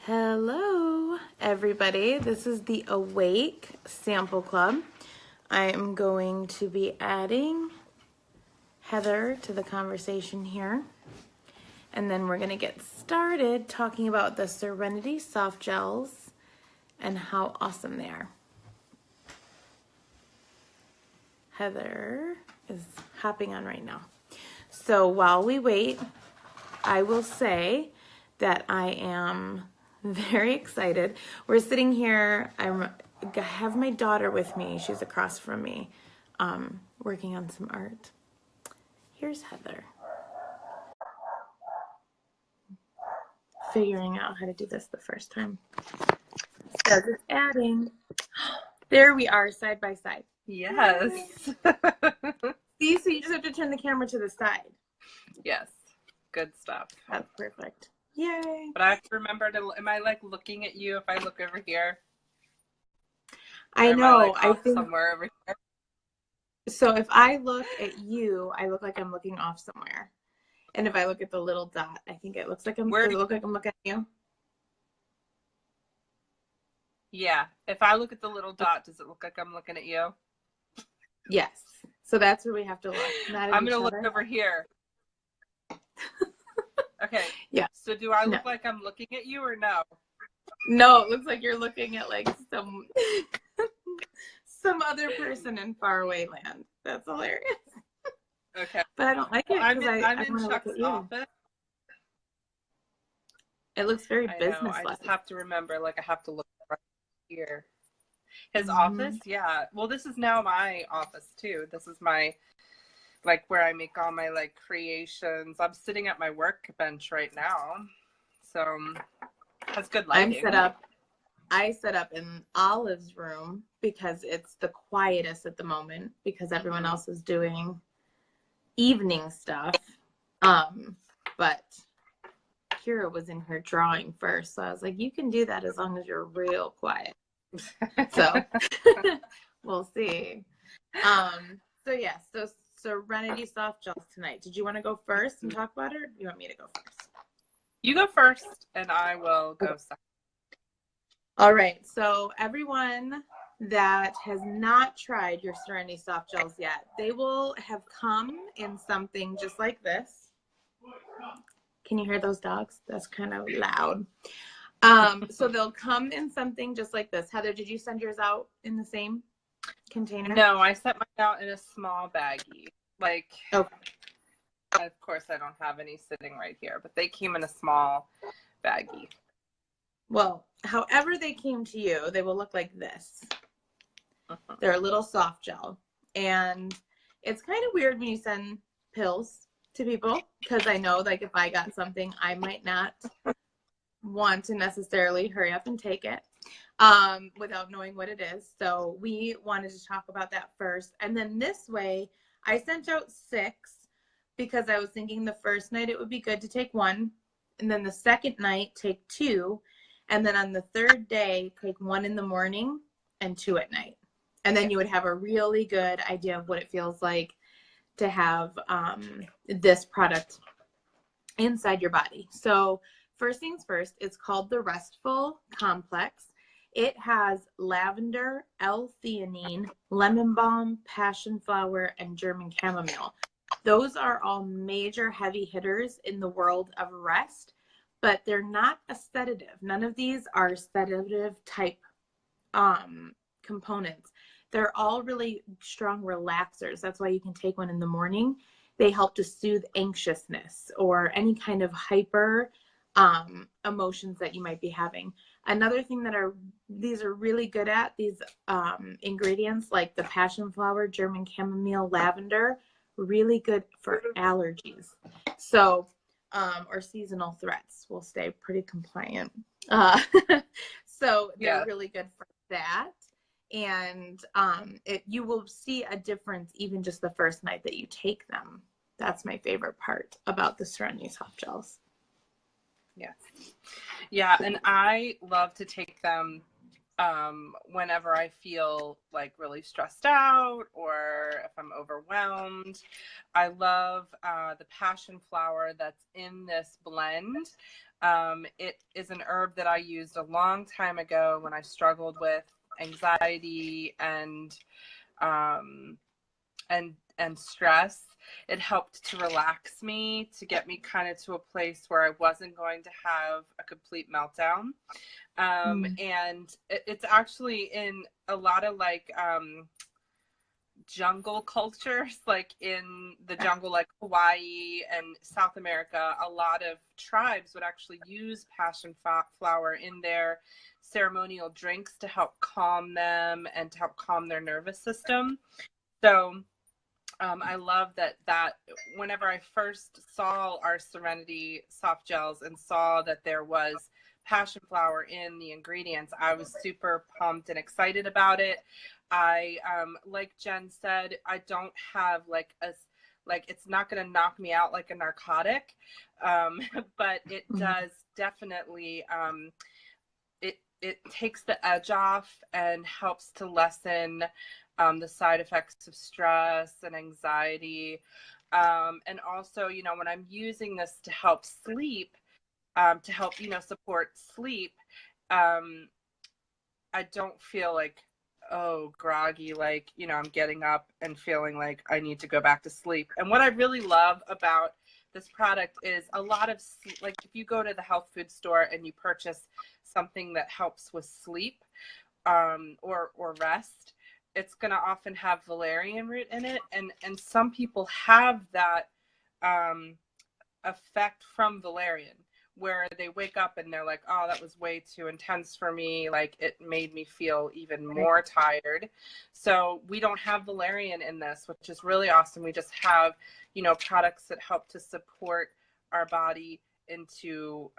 Hello, everybody. This is the Awake Sample Club. I am going to be adding Heather to the conversation here. And then we're going to get started talking about the Serenity Softgels and how awesome they are. Heather is hopping on right now. So while we wait, I will say that I am very excited. We're sitting here. I have my daughter with me. She's across from me, working on some art. Here's Heather. Figuring out how to do this the first time. So it's adding. There we are, side by side. Yes. See, so you just have to turn the camera to the side. Yes. Good stuff. That's perfect. Yay. But I have to remember to, am I like looking at you if I look over here? I know. I think somewhere over here. So if I look at you, I look like I'm looking off somewhere. And if I look at the little dot, I think it looks like does it look like I'm looking at you? Yeah. If I look at the little dot, does it look like I'm looking at you? Yes. So that's where we have to look. I'm going to look over here. Okay. Yeah. So do I look like I'm looking at you or no? No, it looks like you're looking at like some other person in faraway land. That's hilarious. Okay. But I don't like it because I'm in Chuck's office. It looks very business-like. I just have to remember, like, I have to look right here. His office? Yeah. Well, this is now my office, too. This is my, like, where I make all my, like, creations. I'm sitting at my workbench right now. So, that's good lighting. I set up in Olive's room because it's the quietest at the moment because everyone else is doing evening stuff. But Kira was in her drawing first, so I was like, you can do that as long as you're real quiet. So we'll see. So Serenity Softgels tonight. Did you want to go first and talk about it, or do you want me to go first? You go first and I will go second. All right, so everyone that has not tried your Serenity Softgels yet, they will have come in something just like this. Can you hear those dogs? That's kind of loud. So they'll come in something just like this. Heather, did you send yours out in the same container? No, I sent mine out in a small baggie. Like, okay. Of course I don't have any sitting right here, but they came in a small baggie. Well, however they came to you, they will look like this. They're a little soft gel. And it's kind of weird when you send pills to people because I know, like, if I got something, I might not want to necessarily hurry up and take it without knowing what it is. So we wanted to talk about that first. And then this way, I sent out 6 because I was thinking the first night it would be good to take 1. And then the second night, take 2. And then on the third day, take 1 in the morning and 2 at night. And then you would have a really good idea of what it feels like to have this product inside your body. So first things first, it's called the Restful Complex. It has lavender, L-theanine, lemon balm, passion flower, and German chamomile. Those are all major heavy hitters in the world of rest, but they're not a sedative. None of these are sedative type components. They're all really strong relaxers. That's why you can take one in the morning. They help to soothe anxiousness or any kind of hyper emotions that you might be having. Another thing that these are really good at, these ingredients like the passion flower, German chamomile, lavender, really good for allergies. So, or seasonal threats. We'll stay pretty compliant. So they're really good for that. And you will see a difference even just the first night that you take them. That's my favorite part about the Serenity Softgels. Yes. Yeah, and I love to take them whenever I feel like really stressed out or if I'm overwhelmed. I love the passion flower that's in this blend. It is an herb that I used a long time ago when I struggled with anxiety um, and stress. It helped to relax me, to get me kind of to a place where I wasn't going to have a complete meltdown. And it's actually in a lot of like jungle cultures, like in the jungle, like Hawaii and South America. A lot of tribes would actually use passion flower in their ceremonial drinks to help calm them and to help calm their nervous system. So I love that whenever I first saw our Serenity soft gels and saw that there was passion flower in the ingredients, I was super pumped and excited about it. I, like Jen said, I don't have like it's not going to knock me out like a narcotic, but it does definitely, it takes the edge off and helps to lessen the side effects of stress and anxiety. And also, you know, when I'm using this to help sleep, to help, you know, support sleep, I don't feel like, oh, groggy, like, you know, I'm getting up and feeling like I need to go back to sleep. And what I really love about this product is a lot of, like, if you go to the health food store and you purchase something that helps with sleep, or rest, it's going to often have valerian root in it. And some people have that effect from valerian, where they wake up and they're like, oh, that was way too intense for me. Like, it made me feel even more tired. So we don't have valerian in this, which is really awesome. We just have, you know, products that help to support our body into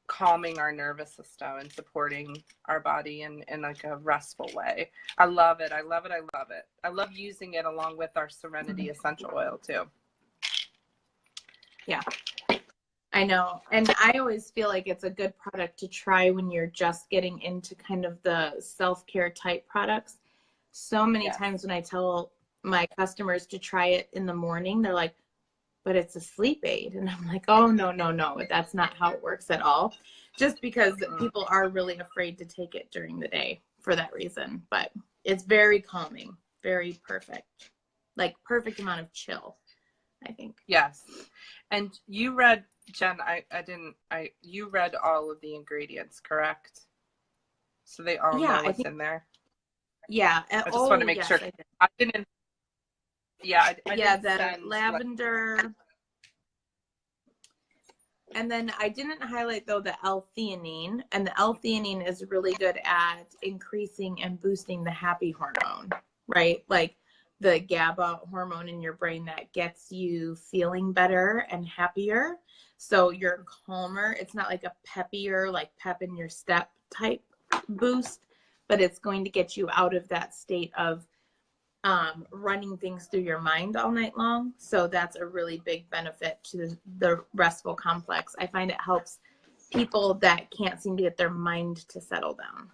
calming our nervous system and supporting our body in like a restful way. I love it. I love it. I love it. I love using it along with our Serenity essential oil too. Yeah, I know. And I always feel like it's a good product to try when you're just getting into kind of the self-care type products. So many times when I tell my customers to try it in the morning, they're like, but it's a sleep aid. And I'm like, oh, no, no, no. That's not how it works at all. Just because people are really afraid to take it during the day for that reason. But it's very calming, very perfect, like perfect amount of chill, I think. Yes. And you read, Jen, you read all of the ingredients, correct? So they all know what's in there. Yeah. I just want to make sure. I didn't. Yeah. I yeah, didn't the send, lavender. And then I didn't highlight, though, the L-theanine. And the L-theanine is really good at increasing and boosting the happy hormone, right? Like the GABA hormone in your brain that gets you feeling better and happier. So you're calmer. It's not like a peppier, like pep in your step type boost, but it's going to get you out of that state of running things through your mind all night long. So that's a really big benefit to the restful complex. I find it helps people that can't seem to get their mind to settle down.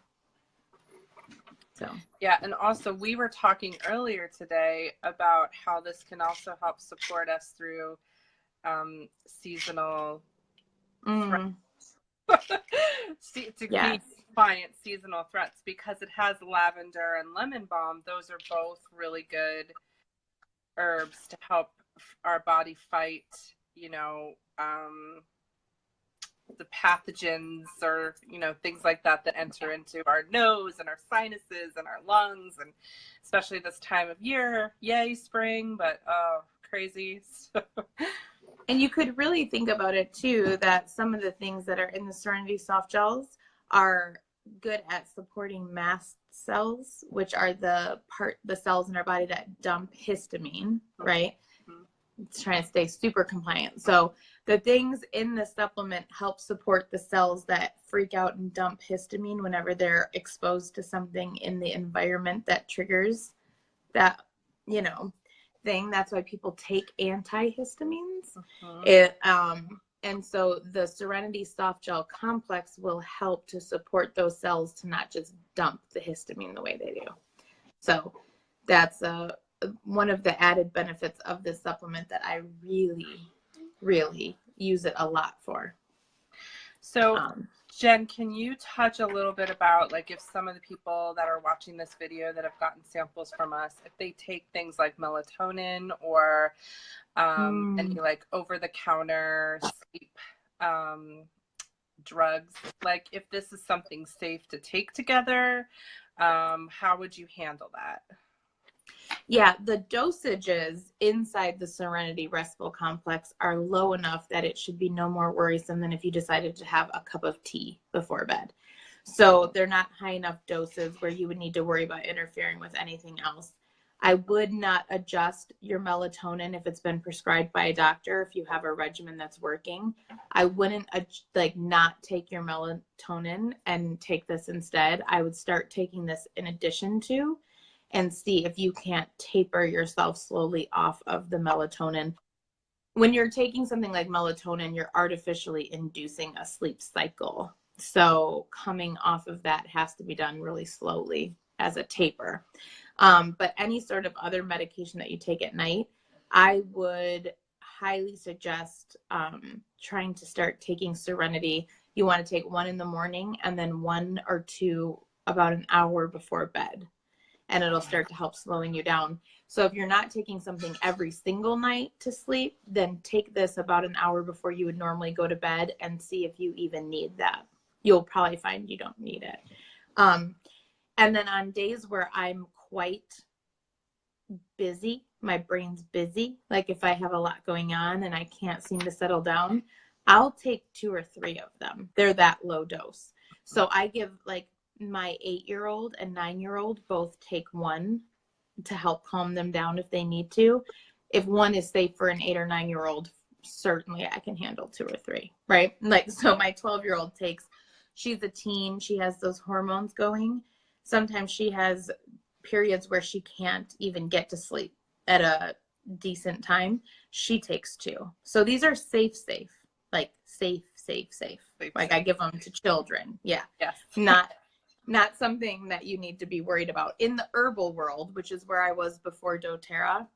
So yeah, and also we were talking earlier today about how this can also help support us through seasonal client seasonal threats, because it has lavender and lemon balm. Those are both really good herbs to help our body fight, you know, the pathogens or, you know, things like that that enter into our nose and our sinuses and our lungs, and especially this time of year. Yay, spring, but crazy. And you could really think about it too, that some of the things that are in the Serenity soft gels are good at supporting mast cells, which are the cells in our body that dump histamine, right? It's trying to stay super compliant. So the things in the supplement help support the cells that freak out and dump histamine whenever they're exposed to something in the environment that triggers that, thing. That's why people take antihistamines. And so the Serenity soft gel complex will help to support those cells to not just dump the histamine the way they do. So that's one of the added benefits of this supplement that I really, really use it a lot for. So Jen, can you touch a little bit about, like, if some of the people that are watching this video that have gotten samples from us, if they take things like melatonin or any like over-the-counter sleep drugs, like if this is something safe to take together, how would you handle that? Yeah, the dosages inside the Serenity Restful Complex are low enough that it should be no more worrisome than if you decided to have a cup of tea before bed. So they're not high enough doses where you would need to worry about interfering with anything else. I would not adjust your melatonin if it's been prescribed by a doctor, if you have a regimen that's working. I wouldn't not take your melatonin and take this instead. I would start taking this in addition to, and see if you can't taper yourself slowly off of the melatonin. When you're taking something like melatonin, you're artificially inducing a sleep cycle. So coming off of that has to be done really slowly as a taper. But any sort of other medication that you take at night, I would highly suggest trying to start taking Serenity. You want to take one in the morning and then one or two about an hour before bed. And it'll start to help slowing you down. So if you're not taking something every single night to sleep, then take this about an hour before you would normally go to bed and see if you even need that. You'll probably find you don't need it. And then on days where I'm quite busy, my brain's busy, like if I have a lot going on and I can't seem to settle down, I'll take 2 or 3 of them. They're that low dose. So I give like my 8-year-old and 9-year-old both take one to help calm them down if they need to. If one is safe for an 8 or 9-year-old, certainly I can handle 2 or 3, right? Like, so my 12-year-old takes, she's a teen, she has those hormones going. Sometimes she has periods where she can't even get to sleep at a decent time. She takes 2. So these are safe, like safe. Like I give them to children. Yeah. Yes. Not something that you need to be worried about. In the herbal world, which is where I was before doTERRA,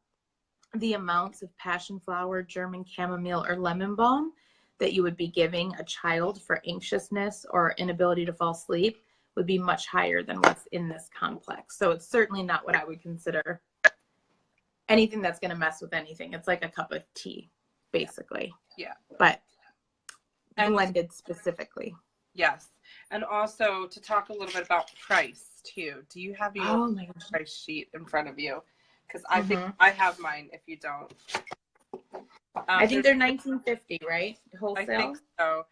the amounts of passion flower, German chamomile, or lemon balm that you would be giving a child for anxiousness or inability to fall asleep would be much higher than what's in this complex. So it's certainly not what I would consider anything that's going to mess with anything. It's like a cup of tea, basically. Yeah. But blended specifically. Yes. And also to talk a little bit about price too. Do you have your price sheet in front of you? Because I think I have mine if you don't. I think they're $19.50, right? Wholesale? I think so.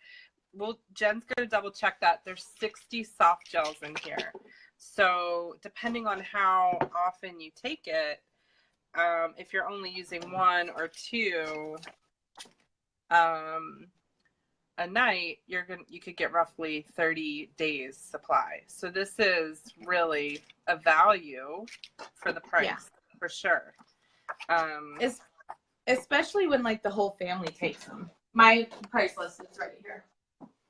Well, Jen's going to double check that. There's 60 soft gels in here. So depending on how often you take it, if you're only using 1 or 2 a night, you could get roughly 30 days supply. So this is really a value for the price, for sure. Especially when like the whole family takes them. My price list is right here.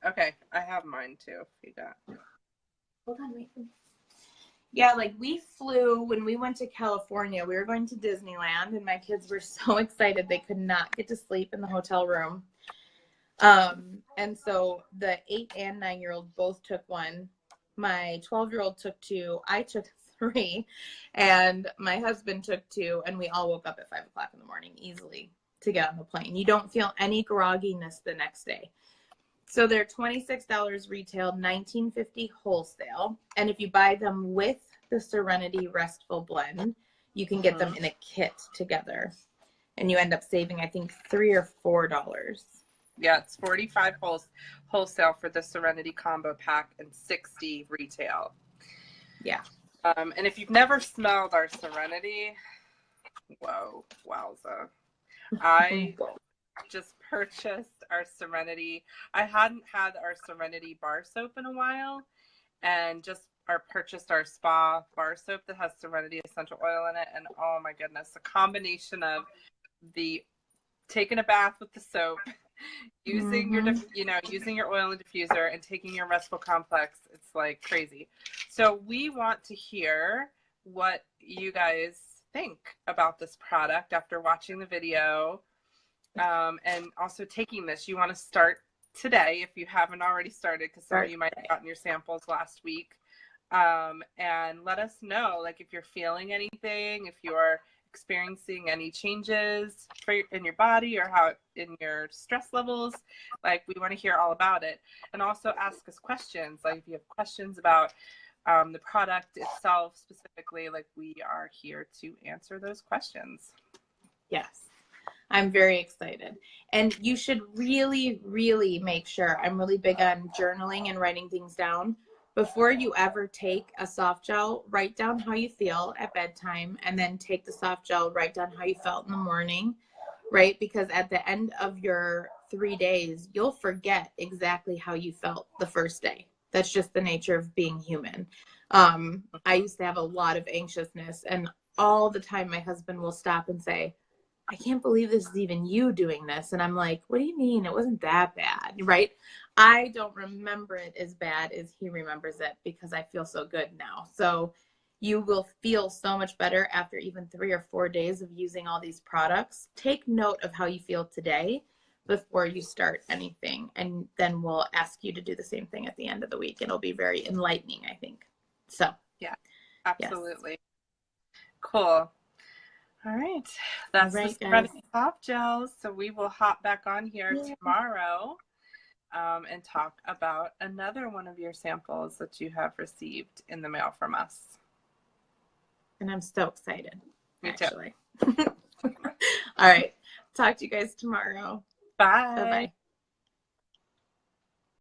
Okay, I have mine too. If you got. Hold on, wait. Yeah, like we flew when we went to California. We were going to Disneyland, and my kids were so excited they could not get to sleep in the hotel room. And so the 8 and 9-year-old both took one. My 12-year-old took 2. I took 3, and my husband took 2, and we all woke up at 5 o'clock in the morning easily to get on the plane. You don't feel any grogginess the next day. So they're $26 retail, $19.50 wholesale. And if you buy them with the Serenity Restful blend, you can get them in a kit together. And you end up saving, I think, $3 or $4. Yeah, it's $45 wholesale for the Serenity combo pack and $60 retail. Yeah. And if you've never smelled our Serenity, whoa, wowza. I just purchased our Serenity. I hadn't had our Serenity bar soap in a while, and just purchased our spa bar soap that has Serenity essential oil in it. And oh my goodness, the combination of the taking a bath with the soap using your, using your oil and diffuser and taking your restful complex. It's like crazy. So we want to hear what you guys think about this product after watching the video, and also taking this. You want to start today if you haven't already started, because some of you might have gotten your samples last week. And let us know, like, if you're feeling anything, if you're experiencing any changes in your body or how in your stress levels. Like, we want to hear all about it. And also ask us questions. Like, if you have questions about the product itself specifically, like, we are here to answer those questions. Yes, I'm very excited. And you should really, really make sure, I'm really big on journaling and writing things down. Before you ever take a soft gel, write down how you feel at bedtime, and then take the soft gel, write down how you felt in the morning, right? Because at the end of your 3 days, you'll forget exactly how you felt the first day. That's just the nature of being human. I used to have a lot of anxiousness, and all the time my husband will stop and say, I can't believe this is even you doing this. And I'm like, what do you mean? It wasn't that bad, right? I don't remember it as bad as he remembers it because I feel so good now. So you will feel so much better after even 3 or 4 days of using all these products. Take note of how you feel today before you start anything. And then we'll ask you to do the same thing at the end of the week. It'll be very enlightening, I think. So, yeah, absolutely. Yes. Cool. All right. That's the Serenity soft gels. So we will hop back on here tomorrow and talk about another one of your samples that you have received in the mail from us. And I'm so excited. Me actually. Too. All right. Talk to you guys tomorrow. Bye. Bye-bye.